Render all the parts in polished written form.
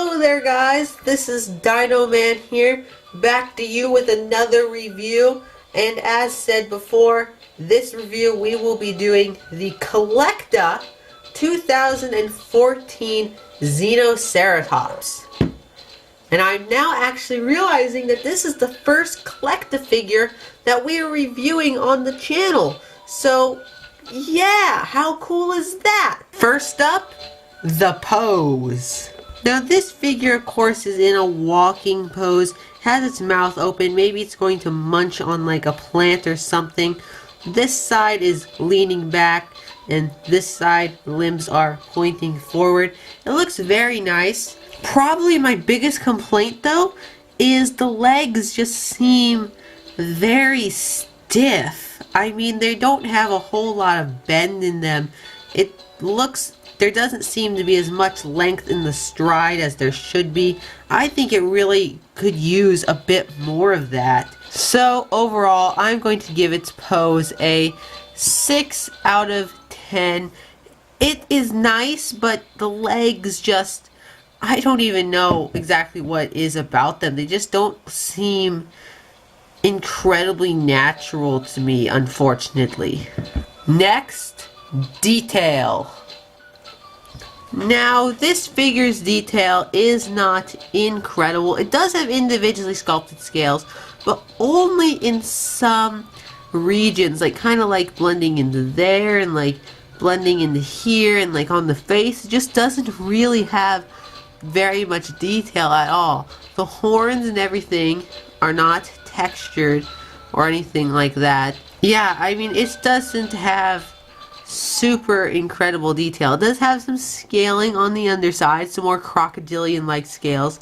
Hello there guys, this is Dino Man here, back to you with another review. And as said before, this review we will be doing the CollectA 2014 Xenoceratops. And I'm now actually realizing that this is the first CollectA figure that we are reviewing on the channel. So yeah, how cool is that? First up, the pose. Now this figure of course is in a walking pose, has its mouth open, maybe it's going to munch on like a plant or something. This side is leaning back and this side limbs are pointing forward. It looks very nice. Probably my biggest complaint though is the legs just seem very stiff. I mean, they don't have a whole lot of bend in them. There doesn't seem to be as much length in the stride as there should be. I think it really could use a bit more of that. So overall, I'm going to give its pose a 6 out of 10. It is nice, but the legs just, I don't even know exactly what is about them. They just don't seem incredibly natural to me, unfortunately. Next, detail. Now, this figure's detail is not incredible. It does have individually sculpted scales, but only in some regions, like kind of like blending into there and like blending into here and like on the face. It just doesn't really have very much detail at all. The horns and everything are not textured or anything like that. Yeah, I mean, it doesn't have super incredible detail. It does have some scaling on the underside, some more crocodilian-like scales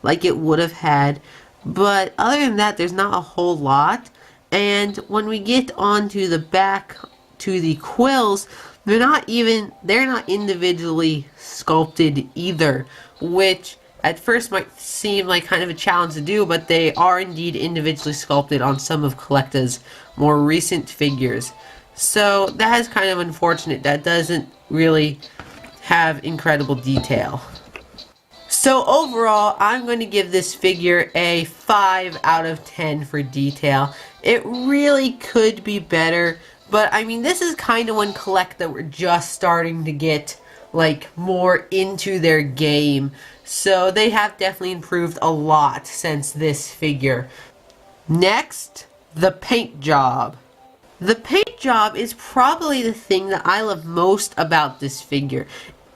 like it would have had, but other than that there's not a whole lot. And when we get onto the back to the quills, they're not individually sculpted either, which at first might seem like kind of a challenge to do, but they are indeed individually sculpted on some of CollectA's more recent figures. So that is kind of unfortunate. That doesn't really have incredible detail. So overall, I'm going to give this figure a 5 out of 10 for detail. It really could be better, but I mean, this is kind of when CollectA were just starting to get like more into their game. So they have definitely improved a lot since this figure. Next, the paint job. The paint job is probably the thing that I love most about this figure.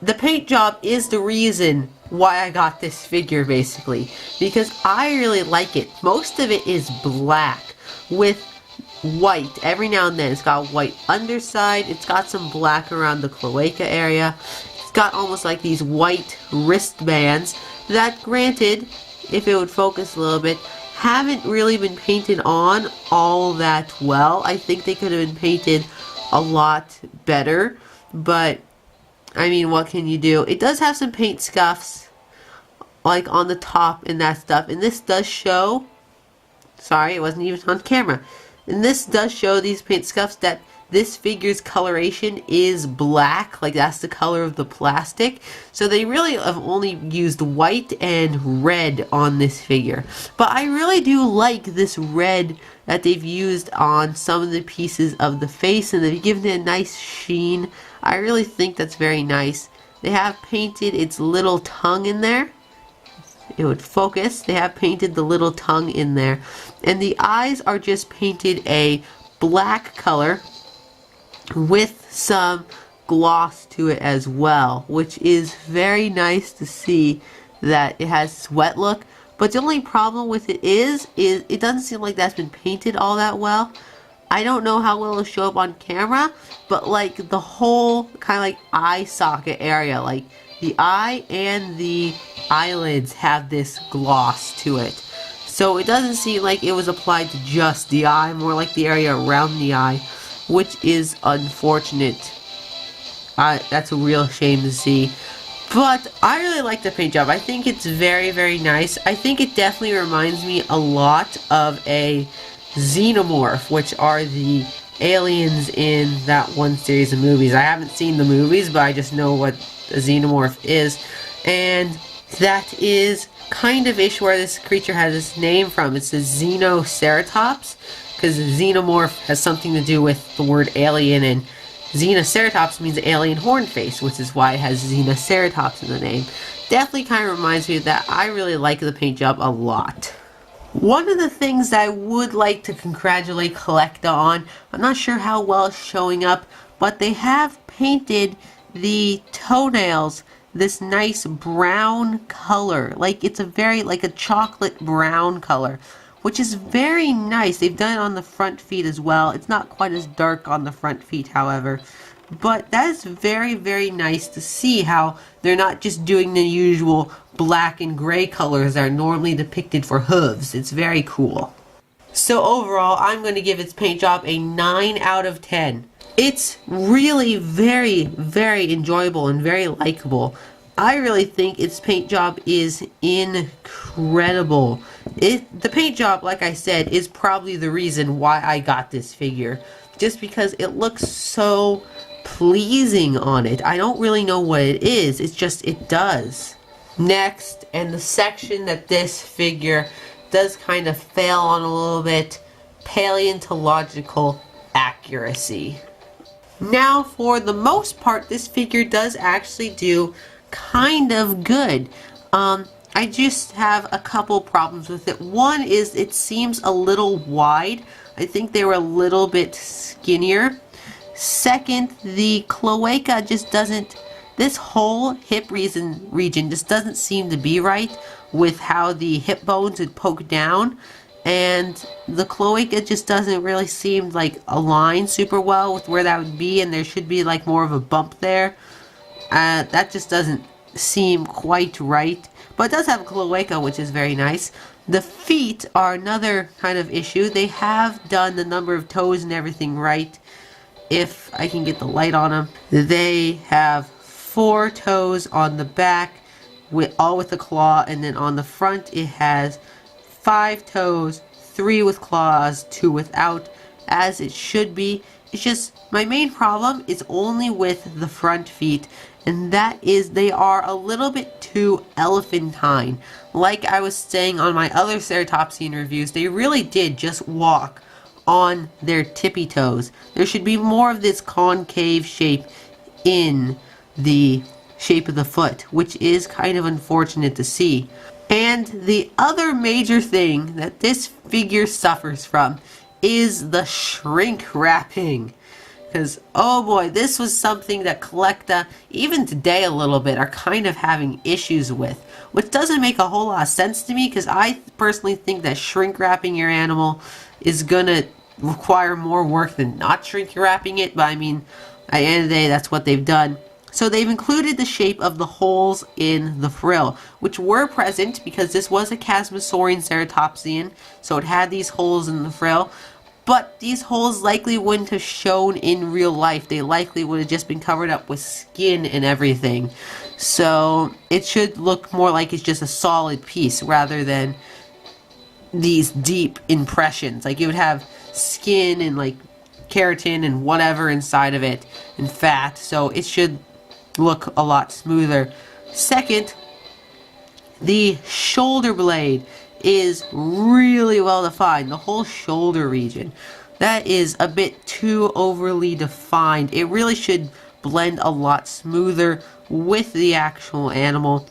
The paint job is the reason why I got this figure, basically, because I really like it. Most of it is black with white. Every now and then it's got white underside, it's got some black around the cloaca area, it's got almost like these white wristbands that, granted, if it would focus a little bit, haven't really been painted on all that well. I think they could have been painted a lot better, but I mean, what can you do? It does have some paint scuffs like on the top and that stuff, and this does show, sorry, it wasn't even on camera, and this does show, these paint scuffs, that this figure's coloration is black, like that's the color of the plastic. So they really have only used white and red on this figure. But I really do like this red that they've used on some of the pieces of the face, and they've given it a nice sheen. I really think that's very nice. They have painted its little tongue in there. It would focus. They have painted the little tongue in there. And the eyes are just painted a black color with some gloss to it as well, which is very nice to see that it has this wet look. But the only problem with it is it doesn't seem like that's been painted all that well. I don't know how well it'll show up on camera, but like the whole kind of like eye socket area, like the eye and the eyelids have this gloss to it. So it doesn't seem like it was applied to just the eye, more like the area around the eye, which is unfortunate. That's a real shame to see. But I really like the paint job. I think it's very, very nice. I think it definitely reminds me a lot of a Xenomorph, which are the aliens in that one series of movies. I haven't seen the movies, but I just know what a Xenomorph is. And that is kind of ish where this creature has its name from. It's the Xenoceratops, because xenomorph has something to do with the word alien, and Xenoceratops means alien horn face, which is why it has Xenoceratops in the name. Definitely kind of reminds me of that. I really like the paint job a lot. One of the things that I would like to congratulate CollectA on, I'm not sure how well it's showing up, but they have painted the toenails this nice brown color. Like it's a very, like a chocolate brown color, which is very nice. They've done it on the front feet as well. It's not quite as dark on the front feet, however. But that is very, very nice to see how they're not just doing the usual black and gray colors that are normally depicted for hooves. It's very cool. So overall, I'm going to give its paint job a 9 out of 10. It's really very, very enjoyable and very likable. I really think its paint job is incredible. The paint job, like I said, is probably the reason why I got this figure. Just because it looks so pleasing on it. I don't really know what it is. It's just, it does. Next, and the section that this figure does kind of fail on a little bit, paleontological accuracy. Now, for the most part, this figure does actually do kind of good. I just have a couple problems with it. One is it seems a little wide. I think they were a little bit skinnier. Second, the cloaca just doesn't, this whole hip region just doesn't seem to be right with how the hip bones would poke down. And the cloaca just doesn't really seem like align super well with where that would be, and there should be like more of a bump there. That just doesn't seem quite right. But it does have a cloaca, which is very nice. The feet are another kind of issue. They have done the number of toes and everything right. If I can get the light on them. They have 4 toes on the back, all with a claw, and then on the front it has 5 toes, 3 with claws, 2 without, as it should be. It's just, my main problem is only with the front feet, and that is they are a little bit too elephantine. Like I was saying on my other Ceratopsian reviews, they really did just walk on their tippy toes. There should be more of this concave shape in the shape of the foot, which is kind of unfortunate to see. And the other major thing that this figure suffers from is the shrink wrapping. Because, oh boy, this was something that CollectA, even today a little bit, are kind of having issues with. Which doesn't make a whole lot of sense to me, because I personally think that shrink wrapping your animal is gonna require more work than not shrink wrapping it. But I mean, at the end of the day, that's what they've done. So they've included the shape of the holes in the frill, which were present because this was a Chasmosaurian ceratopsian, so it had these holes in the frill. But these holes likely wouldn't have shown in real life. They likely would have just been covered up with skin and everything. So it should look more like it's just a solid piece rather than these deep impressions. Like you would have skin and like keratin and whatever inside of it and fat. So it should look a lot smoother. Second, the shoulder blade is really well defined. The whole shoulder region, that is a bit too overly defined. It really should blend a lot smoother with the actual animal.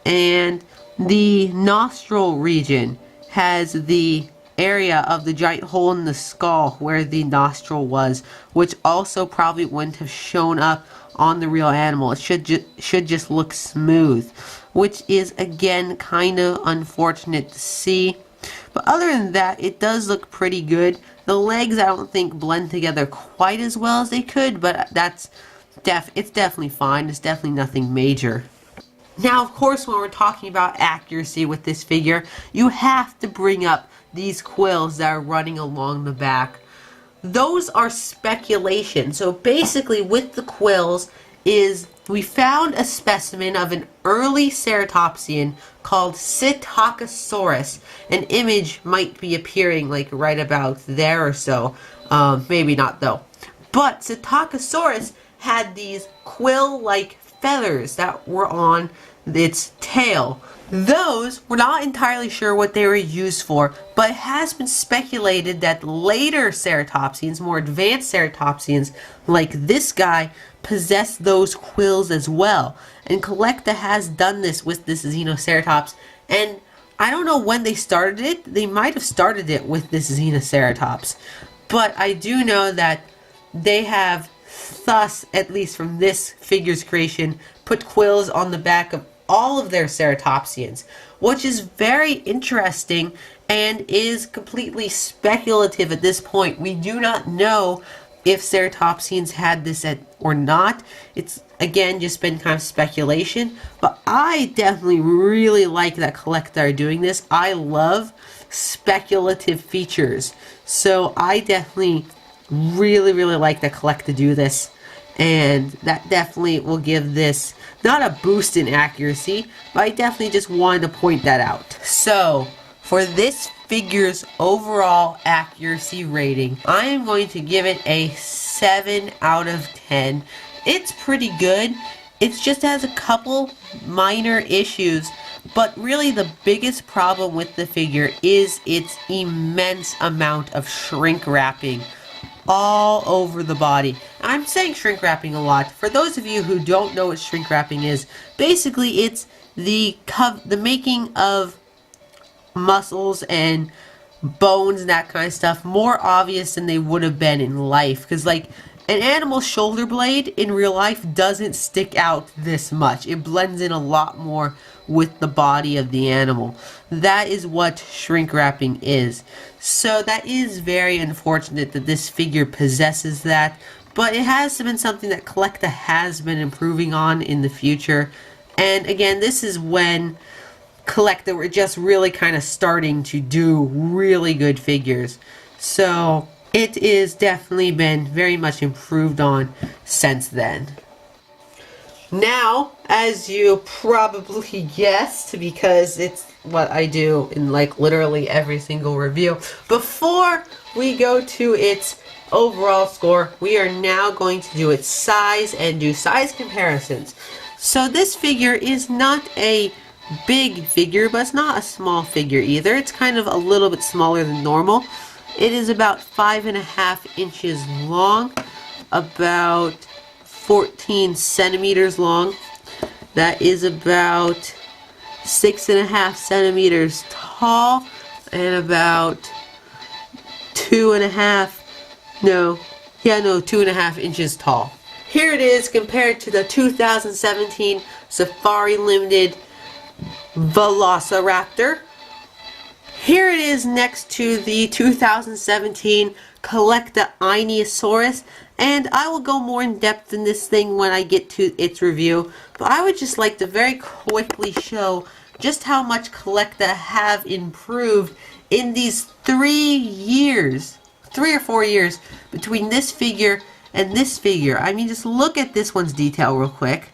And the nostril region has the area of the giant hole in the skull where the nostril was, which also probably wouldn't have shown up on the real animal. It should just look smooth, which is again kind of unfortunate to see. But other than that, it does look pretty good. The legs I don't think blend together quite as well as they could, but it's definitely fine. It's definitely nothing major. Now, of course, when we're talking about accuracy with this figure, you have to bring up these quills that are running along the back. Those are speculation. So basically with the quills is we found a specimen of an early ceratopsian called Psittacosaurus. An image might be appearing like right about there or so. Maybe not though. But Psittacosaurus had these quill-like feathers that were on its tail. Those, we're not entirely sure what they were used for, but it has been speculated that later ceratopsians, more advanced ceratopsians, like this guy, possess those quills as well. And CollectA has done this with this Xenoceratops, and I don't know when they started it. They might have started it with this Xenoceratops, but I do know that they have, thus, at least from this figure's creation, put quills on the back of all of their ceratopsians, which is very interesting and is completely speculative at this point. We do not know if ceratopsians had this or not. It's again just been kind of speculation, but I definitely really like that CollectA are doing this. I love speculative features, so I definitely really like that CollectA do this. And that definitely will give this not a boost in accuracy, but I definitely just wanted to point that out. So for this figure's overall accuracy rating, I am going to give it a 7 out of 10. It's pretty good. It just has a couple minor issues, but really the biggest problem with the figure is its immense amount of shrink wrapping all over the body. I'm saying shrink wrapping a lot. For those of you who don't know what shrink wrapping is, basically it's the making of muscles and bones and that kind of stuff more obvious than they would have been in life. Because like an animal's shoulder blade in real life doesn't stick out this much. It blends in a lot more with the body of the animal. That is what shrink wrapping is. So that is very unfortunate that this figure possesses that, but it has been something that CollectA has been improving on in the future. And again, this is when CollectA were just really kind of starting to do really good figures. So it is definitely been very much improved on since then. Now, as you probably guessed, because it's what I do in like literally every single review, before we go to its overall score, we are now going to do its size and do size comparisons. So this figure is not a big figure, but it's not a small figure either. It's kind of a little bit smaller than normal. It is about 5.5 inches long, about 14 centimeters long. That is about 6.5 centimeters tall and about 2.5 inches tall. Here it is compared to the 2017 Safari Limited Velociraptor. Here it is next to the 2017 CollectA Xenoceratops, and I will go more in depth in this thing when I get to its review, but I would just like to very quickly show just how much CollectA have improved in these 3 or 4 years between this figure and this figure. I mean, just look at this one's detail real quick.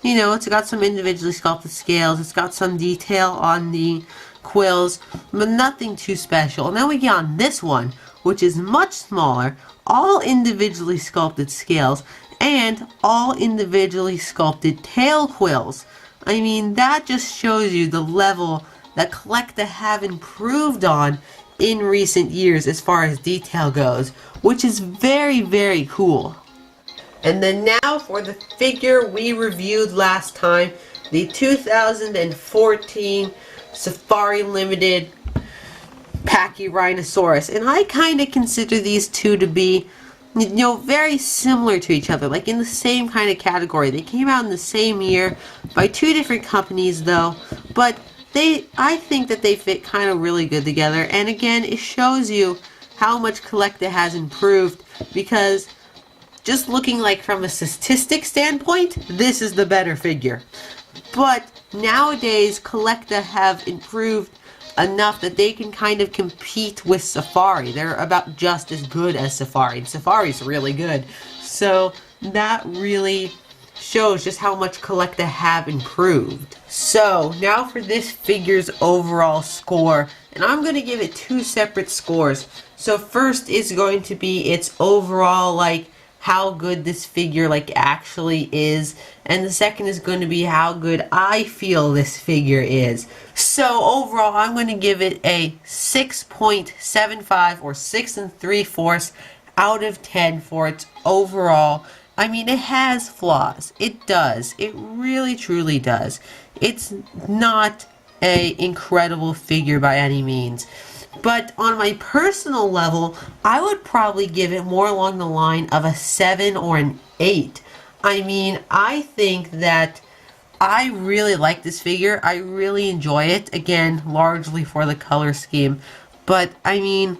You know, it's got some individually sculpted scales, it's got some detail on the quills, but nothing too special. And then we get on this one, which is much smaller, all individually sculpted scales, and all individually sculpted tail quills. I mean, that just shows you the level that CollectA have improved on in recent years as far as detail goes, which is very cool. And then now for the figure we reviewed last time, the 2014 Safari Limited Pachyrhinosaurus. And I kind of consider these two to be, you know, very similar to each other, like in the same kind of category. They came out in the same year by two different companies though, but I think that they fit kind of really good together. And again, it shows you how much CollectA has improved, because just looking like from a statistic standpoint, this is the better figure. But nowadays, CollectA have improved enough that they can kind of compete with Safari. They're about just as good as Safari. Safari's really good. So that really shows just how much CollectA have improved. So now for this figure's overall score, and I'm going to give it two separate scores. So first is going to be its overall like how good this figure like actually is, and the second is going to be how good I feel this figure is. So overall, I'm going to give it a 6.75 or 6 3/4 out of 10 for its overall. I mean, it has flaws. It does. It really truly does. It's not a incredible figure by any means. But on my personal level, I would probably give it more along the line of a 7 or an 8. I mean, I think that I really like this figure. I really enjoy it. Again, largely for the color scheme. But, I mean,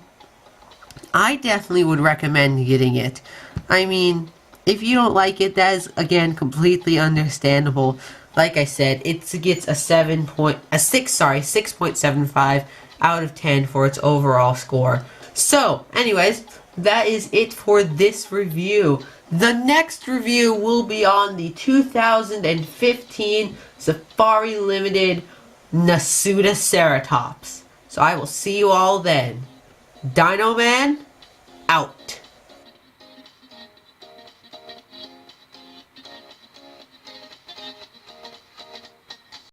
I definitely would recommend getting it. I mean, if you don't like it, that is, again, completely understandable. Like I said, it gets a 6.75 out of 10 for its overall score. So, anyways, that is it for this review. The next review will be on the 2015 Safari Limited Xenoceratops. So I will see you all then. Dino Man, out.